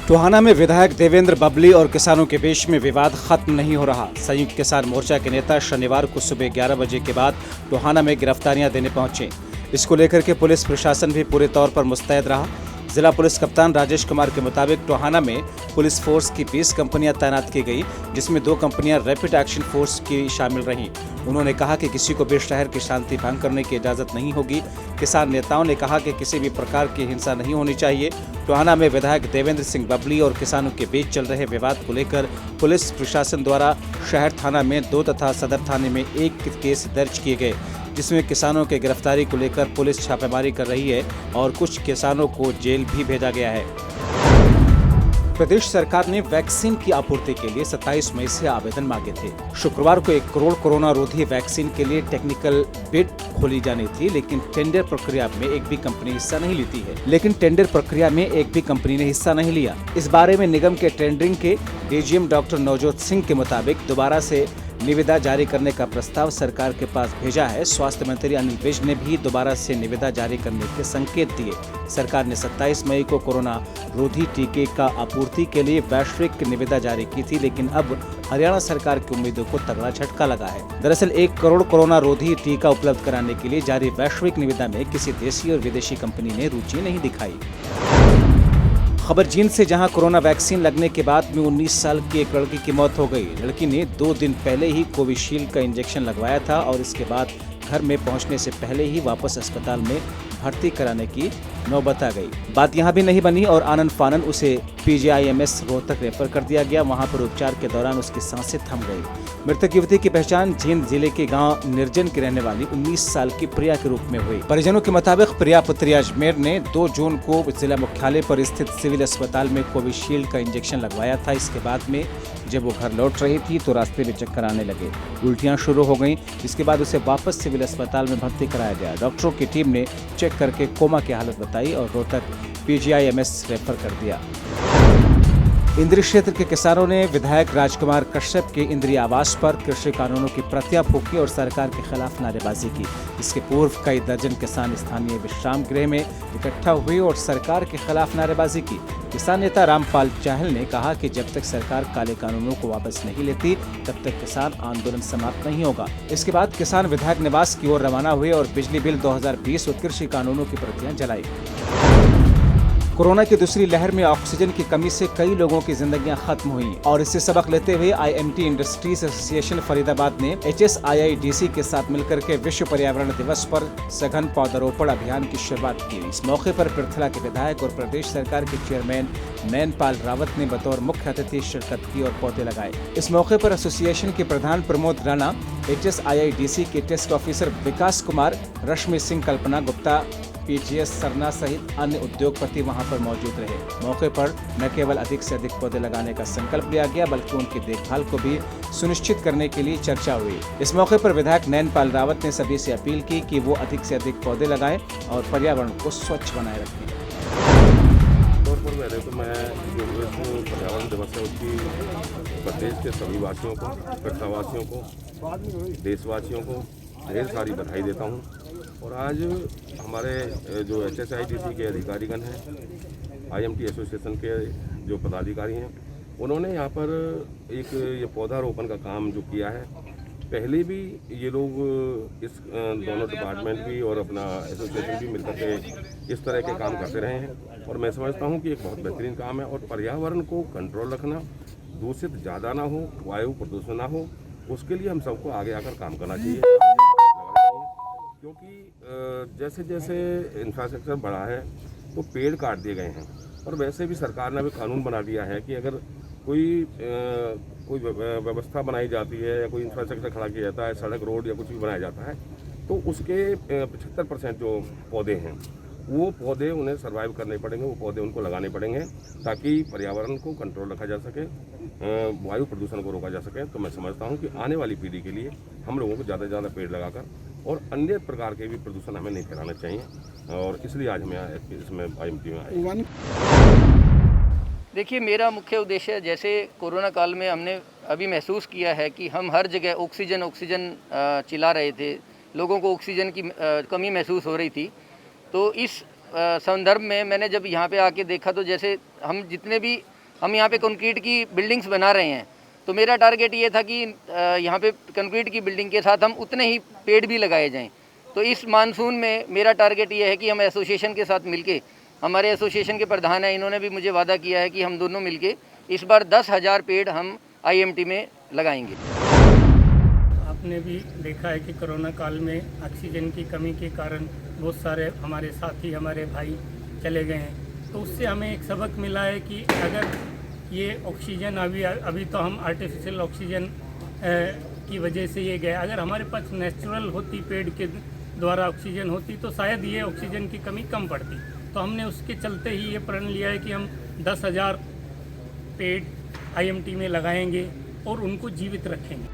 टोहाना में विधायक देवेंद्र बबली और किसानों के बीच में विवाद खत्म नहीं हो रहा। संयुक्त किसान मोर्चा के नेता शनिवार को सुबह 11 बजे के बाद टोहाना में गिरफ्तारियां देने पहुंचे। इसको लेकर के पुलिस प्रशासन भी पूरे तौर पर मुस्तैद रहा। जिला पुलिस कप्तान राजेश कुमार के मुताबिक टोहाना में पुलिस फोर्स की 20 कंपनियां तैनात की गई, जिसमें 2 कंपनियां रैपिड एक्शन फोर्स की शामिल रहीं। उन्होंने कहा कि किसी को भी शहर की शांति भंग करने की इजाजत नहीं होगी। किसान नेताओं ने कहा कि किसी भी प्रकार की हिंसा नहीं होनी चाहिए। टोहाना में विधायक देवेंद्र सिंह बबली और किसानों के बीच चल रहे विवाद को लेकर पुलिस प्रशासन द्वारा शहर थाना में 2 तथा सदर थाने में 1 केस दर्ज किए गए, जिसमें किसानों के गिरफ्तारी को लेकर पुलिस छापेमारी कर रही है और कुछ किसानों को जेल भी भेजा गया है। प्रदेश सरकार ने वैक्सीन की आपूर्ति के लिए 27 मई से आवेदन मांगे थे। शुक्रवार को 1 करोड़ कोरोना रोधी वैक्सीन के लिए टेक्निकल बिड खोली जानी थी, लेकिन टेंडर प्रक्रिया में एक भी कंपनी ने हिस्सा नहीं लिया। इस बारे में निगम के टेंडरिंग के डीजीएम डॉक्टर नवजोत सिंह के मुताबिक दोबारा से निविदा जारी करने का प्रस्ताव सरकार के पास भेजा है। स्वास्थ्य मंत्री अनिल विज ने भी दोबारा से निविदा जारी करने के संकेत दिए। सरकार ने 27 मई को कोरोना रोधी टीके का आपूर्ति के लिए वैश्विक निविदा जारी की थी, लेकिन अब हरियाणा सरकार की उम्मीदों को तगड़ा झटका लगा है। दरअसल 1 करोड़ कोरोना रोधी टीका उपलब्ध कराने के लिए जारी वैश्विक निविदा में किसी देशी और विदेशी कंपनी ने रुचि नहीं दिखाई। खबर जींद से, जहां कोरोना वैक्सीन लगने के बाद में 19 साल की एक लड़की की मौत हो गई। लड़की ने 2 दिन पहले ही कोविशील्ड का इंजेक्शन लगवाया था और इसके बाद घर में पहुंचने से पहले ही वापस अस्पताल में भर्ती कराने की नौबत आ गई। बात यहां भी नहीं बनी और आनन फानन उसे पीजीआईएमएस रोहतक रेफर कर दिया गया। वहां पर उपचार के दौरान उसकी सांसें थम गई। मृतक युवती की पहचान जींद जिले के गांव निर्जन की रहने वाली 19 साल की प्रिया के रूप में हुई। परिजनों के मुताबिक प्रिया पुत्री अजमेर ने 2 जून को जिला मुख्यालय पर स्थित सिविल अस्पताल में कोविशील्ड का इंजेक्शन लगवाया था। इसके बाद में जब वो घर लौट रही थी तो रास्ते में चक्कर आने लगे, उल्टियां शुरू हो गईं। इसके बाद उसे वापस सिविल अस्पताल में भर्ती कराया गया। डॉक्टरों की टीम ने चेक करके कोमा की हालत बताई और रोहतक पीजीआईएमएस रेफर कर दिया। इंद्री क्षेत्र के किसानों ने विधायक राजकुमार कश्यप के इंद्री आवास पर कृषि कानूनों की प्रतियां फूंकी और सरकार के खिलाफ नारेबाजी की। इसके पूर्व कई दर्जन किसान स्थानीय विश्राम गृह में इकट्ठा हुए और सरकार के खिलाफ नारेबाजी की। किसान नेता रामपाल चाहल ने कहा कि जब तक सरकार काले कानूनों को वापस नहीं लेती तब तक किसान आंदोलन समाप्त नहीं होगा। इसके बाद किसान विधायक निवास की ओर रवाना हुए और बिजली बिल 2020 और कृषि कानूनों की प्रतियां जलाई। कोरोना की दूसरी लहर में ऑक्सीजन की कमी से कई लोगों की जिंदगियां खत्म हुई और इससे सबक लेते हुए आईएमटी इंडस्ट्रीज एसोसिएशन फरीदाबाद ने HSIIDC के साथ मिलकर के विश्व पर्यावरण दिवस पर सघन पौधारोपण अभियान की शुरुआत की। इस मौके पर पृथला के विधायक और प्रदेश सरकार के चेयरमैन नैनपाल रावत ने बतौर मुख्य अतिथि शिरकत की और पौधे लगाए। इस मौके पर एसोसिएशन के प्रधान प्रमोद राणा, HSIIDC के टेस्ट ऑफिसर विकास कुमार, रश्मि सिंह, कल्पना गुप्ता, PGS सरना सहित अन्य उद्योगपति वहां पर मौजूद रहे। मौके पर न केवल अधिक से अधिक पौधे लगाने का संकल्प लिया गया, बल्कि उनकी देखभाल को भी सुनिश्चित करने के लिए चर्चा हुई। इस मौके पर विधायक नैनपाल रावत ने सभी से अपील की कि वो अधिक से अधिक पौधे लगाएं और पर्यावरण को स्वच्छ बनाए रखें। तौर पर पहले तो मैं जो पर्यावरण दिवस है उसकी प्रदेश के सभी वासियों को, कट्टावासियों को, देशवासियों को ढेर सारी बधाई देता हूँ। और आज हमारे जो HSIDC के अधिकारीगण हैं, IMT एसोसिएशन के जो पदाधिकारी हैं, उन्होंने यहाँ पर एक ये पौधारोपण का काम जो किया है, पहले भी ये लोग इस दोनों डिपार्टमेंट भी और अपना एसोसिएशन भी मिलकर के इस तरह के काम करते रहे हैं और मैं समझता हूँ कि एक बहुत बेहतरीन काम है। और पर्यावरण को कंट्रोल रखना, दूषित ज़्यादा ना हो, वायु प्रदूषण ना हो, उसके लिए हम सबको आगे आकर काम करना चाहिए। क्योंकि जैसे जैसे इंफ्रास्ट्रक्चर बढ़ा है तो पेड़ काट दिए गए हैं और वैसे भी सरकार ने भी कानून बना दिया है कि अगर कोई व्यवस्था बनाई जाती है या कोई इंफ्रास्ट्रक्चर खड़ा किया जाता है, सड़क, रोड या कुछ भी बनाया जाता है, तो उसके 75% जो पौधे हैं वो पौधे उन्हें सर्वाइव करने पड़ेंगे, वो पौधे उनको लगाने पड़ेंगे ताकि पर्यावरण को कंट्रोल रखा जा सके, वायु प्रदूषण को रोका जा सके। तो मैं समझता हूँ कि आने वाली पीढ़ी के लिए हम लोगों को ज़्यादा से ज़्यादा पेड़ लगाकर और अन्य प्रकार के भी प्रदूषण हमें नहीं फैलाना चाहिए और इसलिए आज हमें इसमें IMT में आए। देखिए, मेरा मुख्य उद्देश्य, जैसे कोरोना काल में हमने अभी महसूस किया है कि हम हर जगह ऑक्सीजन चिल्ला रहे थे, लोगों को ऑक्सीजन की कमी महसूस हो रही थी। तो इस संदर्भ में मैंने जब यहाँ पे आके देखा तो जैसे हम जितने भी हम यहाँ पे कंक्रीट की बिल्डिंग्स बना रहे हैं, तो मेरा टारगेट ये था कि यहाँ पे कंक्रीट की बिल्डिंग के साथ हम उतने ही पेड़ भी लगाए जाएं। तो इस मानसून में मेरा टारगेट ये है कि हम एसोसिएशन के साथ मिलके, हमारे एसोसिएशन के प्रधान हैं, इन्होंने भी मुझे वादा किया है कि हम दोनों मिलके इस बार 10,000 पेड़ हम IMT में लगाएंगे। आपने भी देखा है कि कोरोना काल में ऑक्सीजन की कमी के कारण बहुत सारे हमारे साथी, हमारे भाई चले गए हैं। तो उससे हमें एक सबक मिला है कि अगर ये ऑक्सीजन अभी तो हम आर्टिफिशियल ऑक्सीजन की वजह से ये गए, अगर हमारे पास नेचुरल होती, पेड़ के द्वारा ऑक्सीजन होती, तो शायद ये ऑक्सीजन की कमी कम पड़ती। तो हमने उसके चलते ही ये प्रण लिया है कि हम 10,000 पेड़ IMT में लगाएंगे और उनको जीवित रखेंगे।